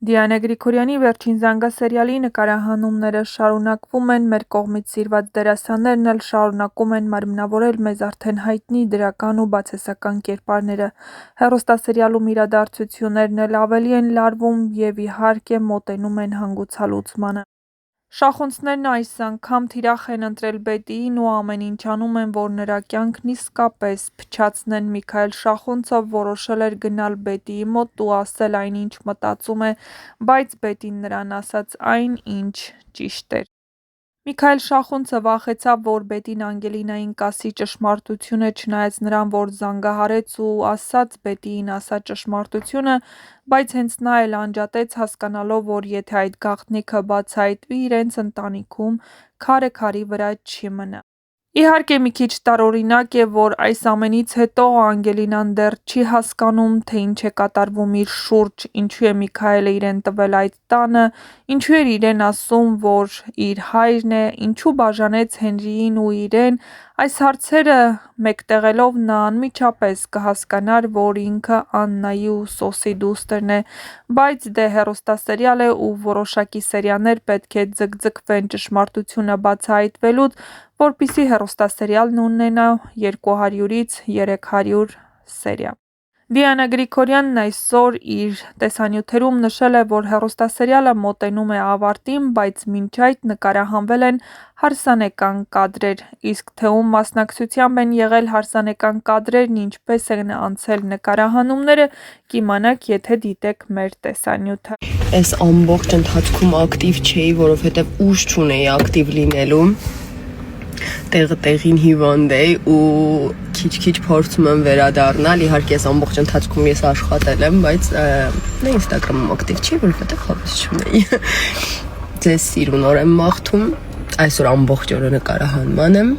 Դիանա Գրիգորյանի վերջին զանգասերիալի նկարահանումները շարունակվում են, մեր կողմից սիրված դերասաններն էլ շարունակում են մարմնավորել մեզ արդեն հայտնի դրական ու բացասական կերպարները։ Հեռուստասերիալում իրադարձություններն էլ ավելի են լարվում և իհարկե մոտենում են հանգուցալուծմանը։ Շախունցներն այս անգամ թիրախ են ընտրել Բետիին ու ամեն ինչ անում են, որ նրա կյանքն իսկապես փչացնեն։ Միքայել Շախունցը որոշել էր գնալ Բետիի մոտ ու ասել այն, ինչ մտածում է, բայց Բետին նրան ասաց այն, ինչ ճիշտ էր։ Միքայել Շախունցը վախեցավ, որ Բետին Անգելինային կասի ճշմարտությունը, չնայած նրան, որ զանգահարեց ու ասաց Բետիին ասա ճշմարտությունը, բայց հենց նա էլ անջատեց, հասկանալով, որ եթե այդ գաղտնիքը բացահայտվի իրենց ընտանիքում, քարը քարի վրա չի մնա։ Իհարկե մի քիչ տարօրինակ է, որ այս ամենից հետո Անգելինան դեռ չի հասկանում, թե ինչ է կատարվում իր շուրջ, ինչու է Միքայելը իրեն տվել այդ տանը, ինչու էր իրեն ասում, որ իր հայրն է, ինչու բաժանեց Հենրիին ու իրեն։ Այս հարցերը մեկտեղելով նա անմիջապես կհասկանար, որ ինքը Աննայի ու Սոսի դուստրն է, բայց դե հեռուստասերիալ է ու որոշակի սերիաներ պետք է ձգձգվեն ճշմարտությունը բացահայտվելուց, որպեսզի հեռուստասերիալն ունենա 200-ից 300 սերիա։ Դիանա Գրիգորյանն այսօր իր տեսանյութերում նշել է, որ հեռուստասերիալը մոտենում է ավարտին, բայց մինչ այդ նկարահանվել են հարսանեկան կադրեր, իսկ թե ում մասնակցությամբ են եղել հարսանեկան կադրերն, ինչպես են անցել նկարահանումները, կիմանաք, եթե դիտեք մեր տեսանյութը։ Այս ամբողջ ընթացքում ակտիվ չէի, որովհետև ուժ չունեի ակտիվ լինելու։ Տեղը տեղին հիվանդ էի ու քիչ-քիչ փորձում եմ վերադառնալ։ Իհարկե այս ամբողջ ընթացքում ես աշխատել եմ, բայց նա Instagram-ում ակտիվ չի, որովհետև հավես չունեի։ Ձեզ սիրուն օր եմ մաղթում։ Այսօր ամբողջ օրը նկարահանման եմ,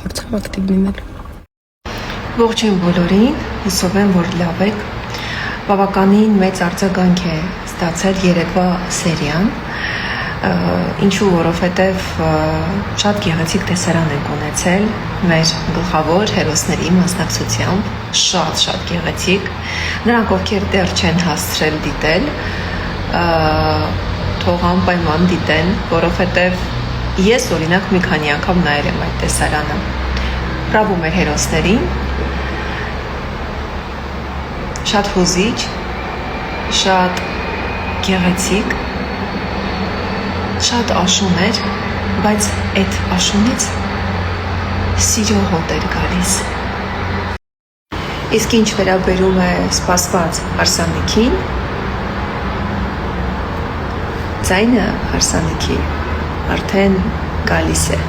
փորձեմ ակտիվ լինել։ Ողջույն բոլորին, հուսով եմ, որ լավ եք։ Բավականին մեծ արձագանք է ստացել երեկվա սերիան, ինչու որովհետև շատ գեղեցիկ տեսարան ենք ունեցել մեր գլխավոր հերոսների մասնակցությամբ, շատ գեղեցիկ։ Նրանք, ովքեր դեռ չեն հասցրել դիտել, թող անպայման դիտեն, որովհետև ես օրինակ մի քանի անգամ նայել եմ այդ տեսարանը։ Բրավո մեր հերոսներին, շատ հուզիչ, շատ գեղեցիկ, շատ աշուն էր, բայց այդ աշունից սիրո հոտ էր գալիս։ Իսկ ինչ վերաբերում է սպասված հարսանիքին, ձայնը հարսանիքի արդեն գալիս է,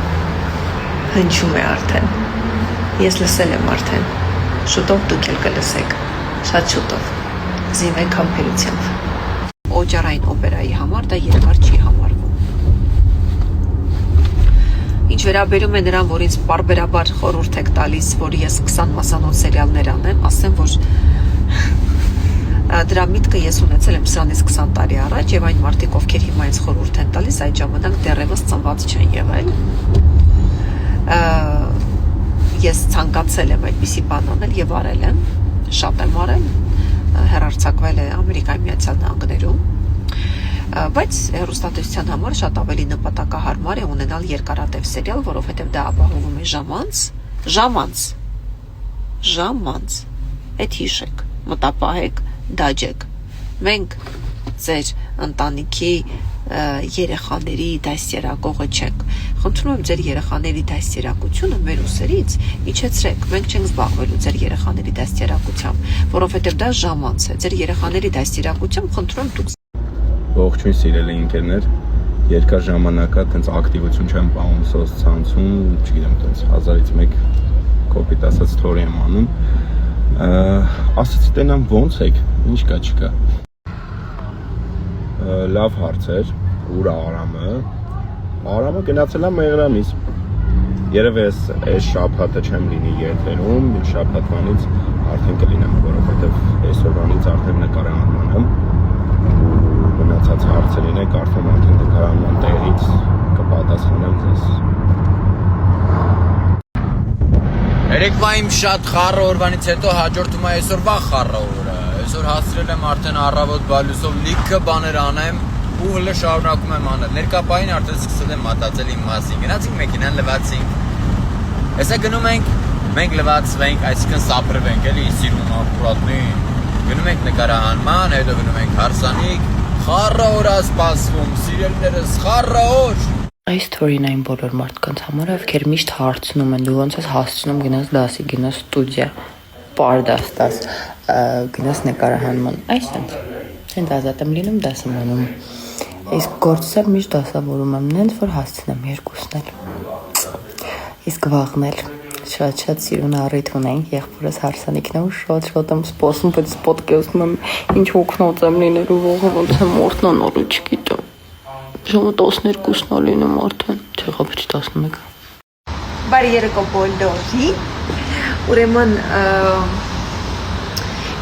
հնչում է արդեն, ես լսել եմ արդեն, շուտով դուք էլ կլսեք, շատ շուտով, զինվեք համբերությամբ։ Օճառային օպերայի համար դա երկար չի համարվում։ Ինչ վերաբերում է նրան, որ ինձ պարբերաբար խորհուրդ եք տալիս, որ ես 20 մասանոց սերիալներ անեմ, ասեմ, որ դրա միտքը ես ունեցել եմ սրանից 20 տարի առաջ եւ այն մարդիկ, ովքեր հիմա ինձ խորհուրդ են տալիս, այդ ժամանակ դեռևս ծնված չեն եղել։ Ես ցանկացել եմ այդպիսի բան անել եւ արել եմ, շատ եմ արել, հեռարձակվել է Ամերիկայի Միացյալ Նահանգներում, բայց հեռուստատեսության համար շատ ավելի նպատակահարմար է ունենալ երկարատև սերիալ, որովհետեւ դա ապահովում է ժամանց, այդ հիշեք, մտապահեք, դաջեք։ Մենք ձեր ընտանիքի երեխաների դաստիարակողը չենք։ Խնդրում եմ ձեր երեխաների դաստիարակությունը մեր ուսերից իջեցրեք։ Մենք չենք զբաղվելու ձեր երեխաների դաստիարակությամբ, որովհետև դա ժամանց է։ Ձեր երեխաների դաստիարակությամբ խնդրում եմ դուք Ողջույն սիրելի ընկերներ, երկար ժամանակ է տենց ակտիվություն չեմ պահում սոցցանցում, չգիտեմ, տենց 1000-ից 1 կոպիտ ասած story եմ անում։ Ասացի տենամ ոնց եք, ինչ կա չկա։ Լավ հարց էր, ուր Արամը։ Արամը գնացել է Մեղրամից։ Երևի այս շաբաթը չեմ լինի եթերում, շաբաթվանից արդեն կլինեմ, որովհետև այսօրվանից արդեն նկարահանման եմ։ Մնացած հարցերին եք արդեն նկարահանման տեղից կպատասխանեմ ձեզ։ Երեկվա իմ շատ խառը օրվանից հետո հաջորդում է այսօրվա խառը օրը։ Այսօր հասցրել եմ արդեն առավոտ բալուսով լիքը բաներ անեմ ու հələ շարունակում եմ անել։ Ներկապային արդեն սկսել եմ մտածել իմ մասին։ Գնացինք մեքենան լվացինք։ Հեսա գնում ենք, մենք լվացվենք, այսինքն սափրվենք, էլի սիրուն ապուրատնին։ Գնում ենք նկարահանման, հետո գնում ենք հարսանիք, խառը օր է սպասվում, սիրելիներս, խառը օր։ Այս թորին այն բոլոր մարդկանց համար, ովքեր միշտ հարցնում են, դու ոնց ես հասցնում գնաս դասի, գնաս ստուդիա, պարդաս դաս, գնաս նկարահանման, այսինքն ազատ եմ լինում դասում անում, իսկ գործս եմ միշտ դասավորում եմ, նենց որ հասցնեմ երկուսն էլ, իսկ վաղն էլ, շատ սիրուն առիթ ունենք, եղբորս հարսանիքն է ու շատ եմ սպասում, բայց պատկերացնում եմ ինչ հոգնած եմ լինելու վաղը, ոնց եմ օրտնանալու չգիտեմ, ժամը 12-ն է լինում արդեն, չեղապեչի 11 Բարի երեկո բոլորի, ուրեմն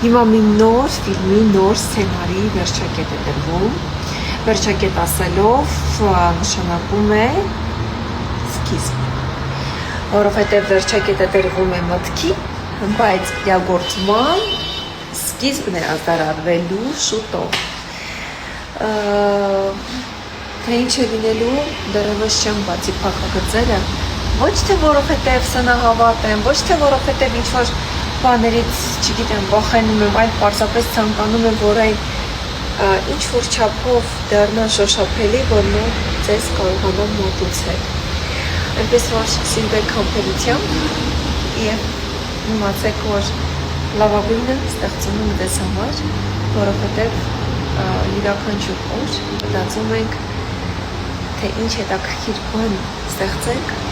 հիմա մի նոր ֆիլմի, նոր սցենարի վերջակետ է տրվում, վերջակետ ասելով նշանակում է սկիզբ, որովհետև վերջակետը տրվում է մտքի, բայց իրագործման սկիզբն է ազդարարվելու շուտով, թե ինչ է լինելու դեռևս չեմ բացի փակագծերը, ոչ թե որովհետև սնահավատ եմ, ոչ թե որովհետև ինչ-որ բաներից, չգիտեմ, վախենում եմ, այլ պարզապես ցանկանում եմ, որ այն ինչ-որ չափով դառնա շոշափելի, որ նա ձեզ կարողանա մոտուցել։ Այնպես որ սիրվեք համբերությամբ և իմացեք, որ լավագույնը ստեղծում եմ ձեզ համար, որովհետև յուրաքանչյուր օր մտածում ենք, թե ինչ հետաքրքիր բան ստեղծենք